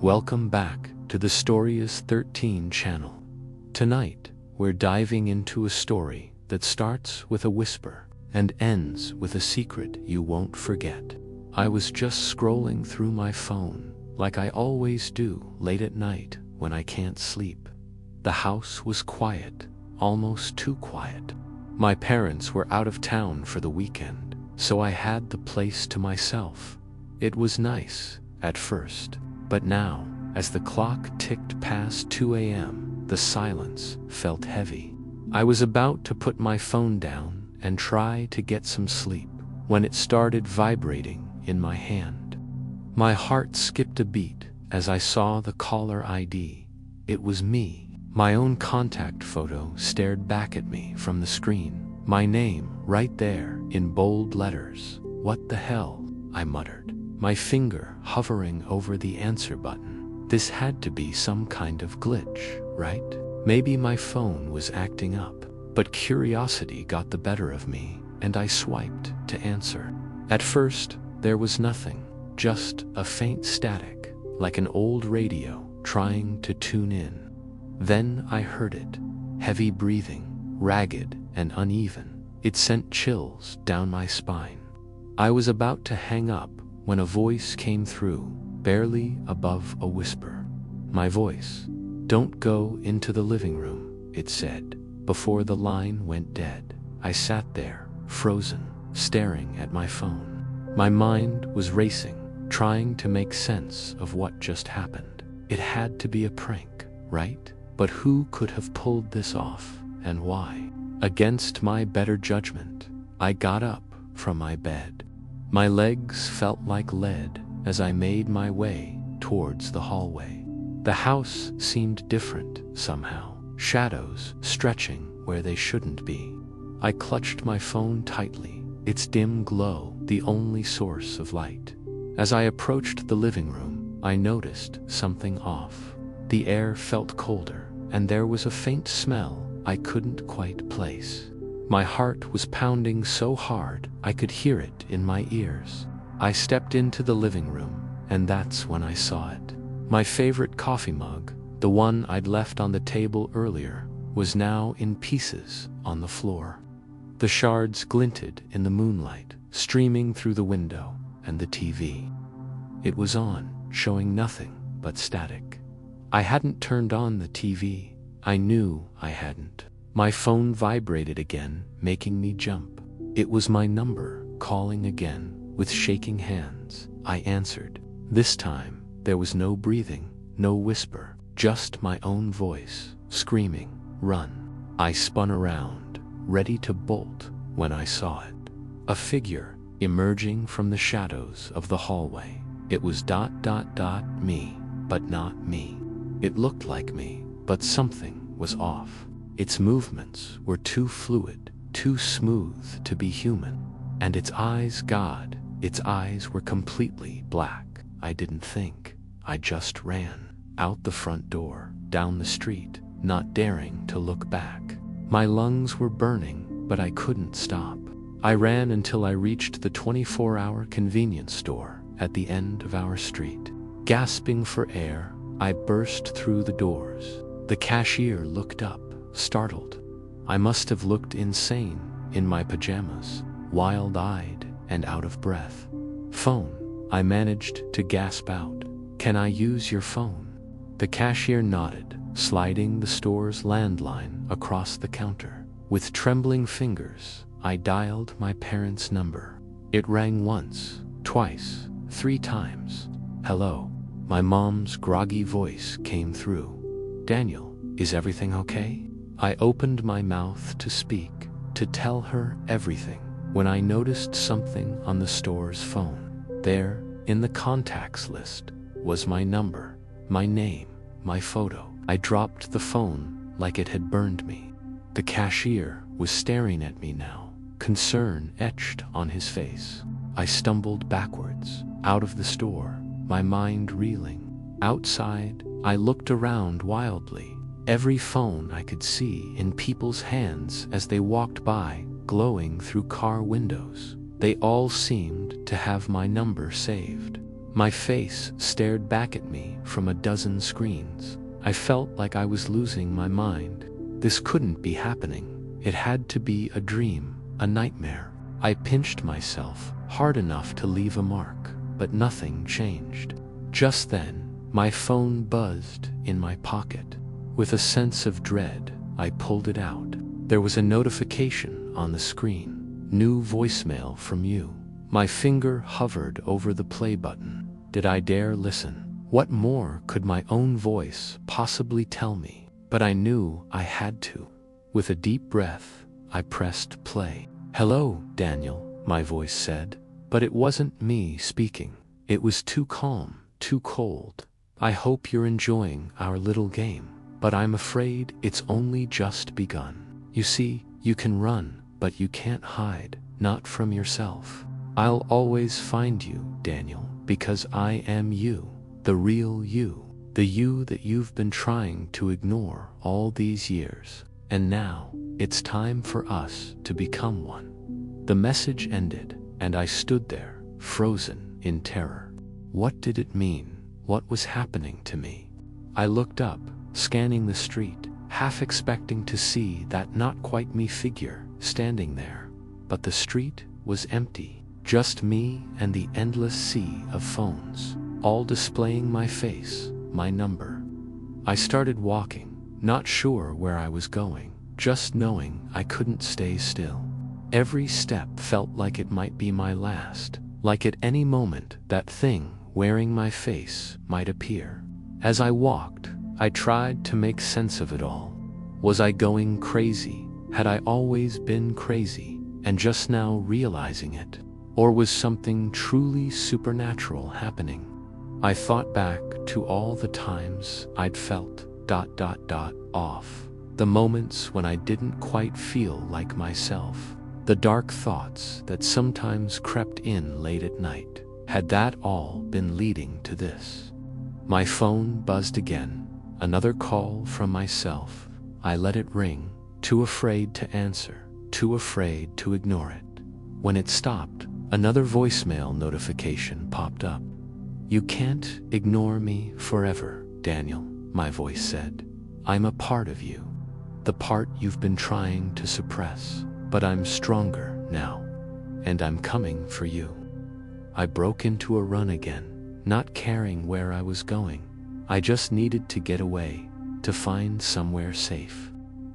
Welcome back to the Storiesz 13 channel. Tonight, we're diving into a story that starts with a whisper and ends with a secret you won't forget. I was just scrolling through my phone, like I always do late at night when I can't sleep. The house was quiet, almost too quiet. My parents were out of town for the weekend, so I had the place to myself. It was nice at first, but now, as the clock ticked past 2 a.m., the silence felt heavy. I was about to put my phone down and try to get some sleep when it started vibrating in my hand. My heart skipped a beat as I saw the caller ID. It was me. My own contact photo stared back at me from the screen. My name right there in bold letters. What the hell? I muttered, my finger hovering over the answer button. This had to be some kind of glitch, right? Maybe my phone was acting up, but curiosity got the better of me, and I swiped to answer. At first, there was nothing, just a faint static, like an old radio trying to tune in. Then I heard it, heavy breathing, ragged and uneven. It sent chills down my spine. I was about to hang up when a voice came through, barely above a whisper. My voice. Don't go into the living room, it said, before the line went dead. I sat there, frozen, staring at my phone. My mind was racing, trying to make sense of what just happened. It had to be a prank, right? But who could have pulled this off, and why? Against my better judgment, I got up from my bed. My legs felt like lead as I made my way towards the hallway. The house seemed different somehow, shadows stretching where they shouldn't be. I clutched my phone tightly, its dim glow the only source of light. As I approached the living room, I noticed something off. The air felt colder, and there was a faint smell I couldn't quite place. My heart was pounding so hard I could hear it in my ears. I stepped into the living room, and that's when I saw it. My favorite coffee mug, the one I'd left on the table earlier, was now in pieces on the floor. The shards glinted in the moonlight, streaming through the window and the TV. It was on, showing nothing but static. I hadn't turned on the TV. I knew I hadn't. My phone vibrated again, making me jump. It was my number, calling again. With shaking hands, I answered. This time, there was no breathing, no whisper, just my own voice, screaming, "Run." I spun around, ready to bolt, when I saw it. A figure emerging from the shadows of the hallway. It was me, but not me. It looked like me, but something was off. Its movements were too fluid, too smooth to be human. And its eyes, God, its eyes were completely black. I didn't think. I just ran. Out the front door, down the street, not daring to look back. My lungs were burning, but I couldn't stop. I ran until I reached the 24-hour convenience store at the end of our street. Gasping for air, I burst through the doors. The cashier looked up, startled. I must have looked insane in my pajamas, wild-eyed and out of breath. "Phone," I managed to gasp out. "Can I use your phone?" The cashier nodded, sliding the store's landline across the counter. With trembling fingers, I dialed my parents' number. It rang once, twice, 3 times. "Hello." My mom's groggy voice came through. "Daniel, is everything okay?" I opened my mouth to speak, to tell her everything, when I noticed something on the store's phone. There, in the contacts list, was my number, my name, my photo. I dropped the phone like it had burned me. The cashier was staring at me now, concern etched on his face. I stumbled backwards, out of the store, my mind reeling. Outside, I looked around wildly. Every phone I could see in people's hands as they walked by, glowing through car windows. They all seemed to have my number saved. My face stared back at me from a dozen screens. I felt like I was losing my mind. This couldn't be happening. It had to be a dream, a nightmare. I pinched myself hard enough to leave a mark, but nothing changed. Just then, my phone buzzed in my pocket. With a sense of dread, I pulled it out. There was a notification on the screen. New voicemail from you. My finger hovered over the play button. Did I dare listen? What more could my own voice possibly tell me? But I knew I had to. With a deep breath, I pressed play. "Hello, Daniel," my voice said. But it wasn't me speaking. It was too calm, too cold. "I hope you're enjoying our little game, but I'm afraid it's only just begun. You see, you can run, but you can't hide, not from yourself. I'll always find you, Daniel, because I am you, the real you, the you that you've been trying to ignore all these years. And now, it's time for us to become one." The message ended, and I stood there, frozen in terror. What did it mean? What was happening to me? I looked up, scanning the street, half expecting to see that not quite me figure standing there. But the street was empty, just me and the endless sea of phones, all displaying my face, my number. I started walking, not sure where I was going, just knowing I couldn't stay still. Every step felt like it might be my last, like at any moment that thing wearing my face might appear. As I walked, I tried to make sense of it all. Was I going crazy? Had I always been crazy, and just now realizing it? Or was something truly supernatural happening? I thought back to all the times I'd felt ... off. The moments when I didn't quite feel like myself. The dark thoughts that sometimes crept in late at night. Had that all been leading to this? My phone buzzed again. Another call from myself. I let it ring, too afraid to answer, too afraid to ignore it. When it stopped, another voicemail notification popped up. "You can't ignore me forever, Daniel," my voice said. "I'm a part of you. The part you've been trying to suppress. But I'm stronger now, and I'm coming for you." I broke into a run again, not caring where I was going. I just needed to get away, to find somewhere safe.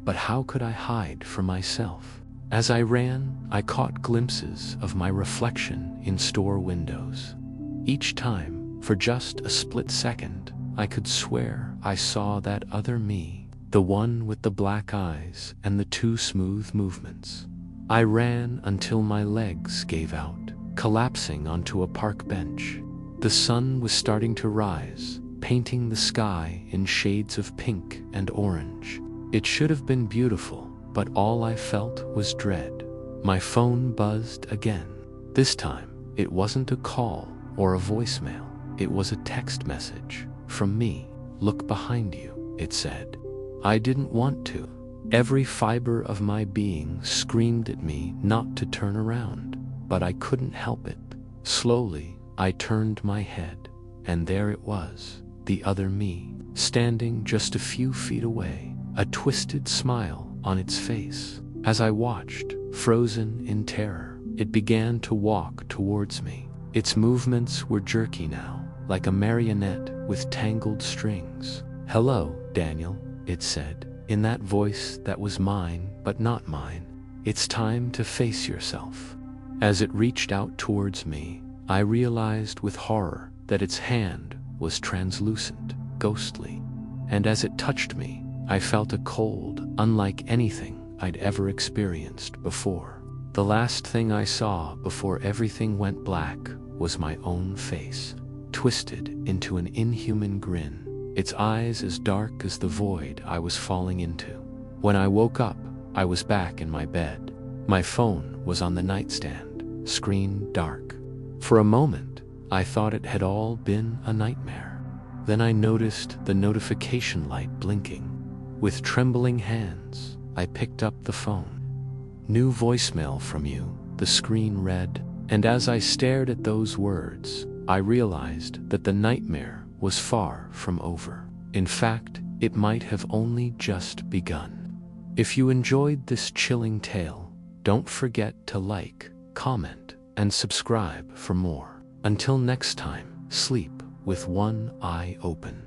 But how could I hide from myself? As I ran, I caught glimpses of my reflection in store windows. Each time, for just a split second, I could swear I saw that other me, the one with the black eyes and the too smooth movements. I ran until my legs gave out, collapsing onto a park bench. The sun was starting to rise, painting the sky in shades of pink and orange. It should have been beautiful, but all I felt was dread. My phone buzzed again. This time, it wasn't a call or a voicemail. It was a text message from me. "Look behind you," it said. I didn't want to. Every fiber of my being screamed at me not to turn around, but I couldn't help it. Slowly, I turned my head, and there it was, the other me, standing just a few feet away, a twisted smile on its face. As I watched, frozen in terror, it began to walk towards me. Its movements were jerky now, like a marionette with tangled strings. "Hello, Daniel," it said, in that voice that was mine but not mine. "It's time to face yourself." As it reached out towards me, I realized with horror that its hand was translucent, ghostly. And as it touched me, I felt a cold, unlike anything I'd ever experienced before. The last thing I saw before everything went black was my own face, twisted into an inhuman grin, its eyes as dark as the void I was falling into. When I woke up, I was back in my bed. My phone was on the nightstand, screen dark. For a moment, I thought it had all been a nightmare. Then I noticed the notification light blinking. With trembling hands, I picked up the phone. "New voicemail from you," the screen read, and as I stared at those words, I realized that the nightmare was far from over. In fact, it might have only just begun. If you enjoyed this chilling tale, don't forget to like, comment, and subscribe for more. Until next time, sleep with one eye open.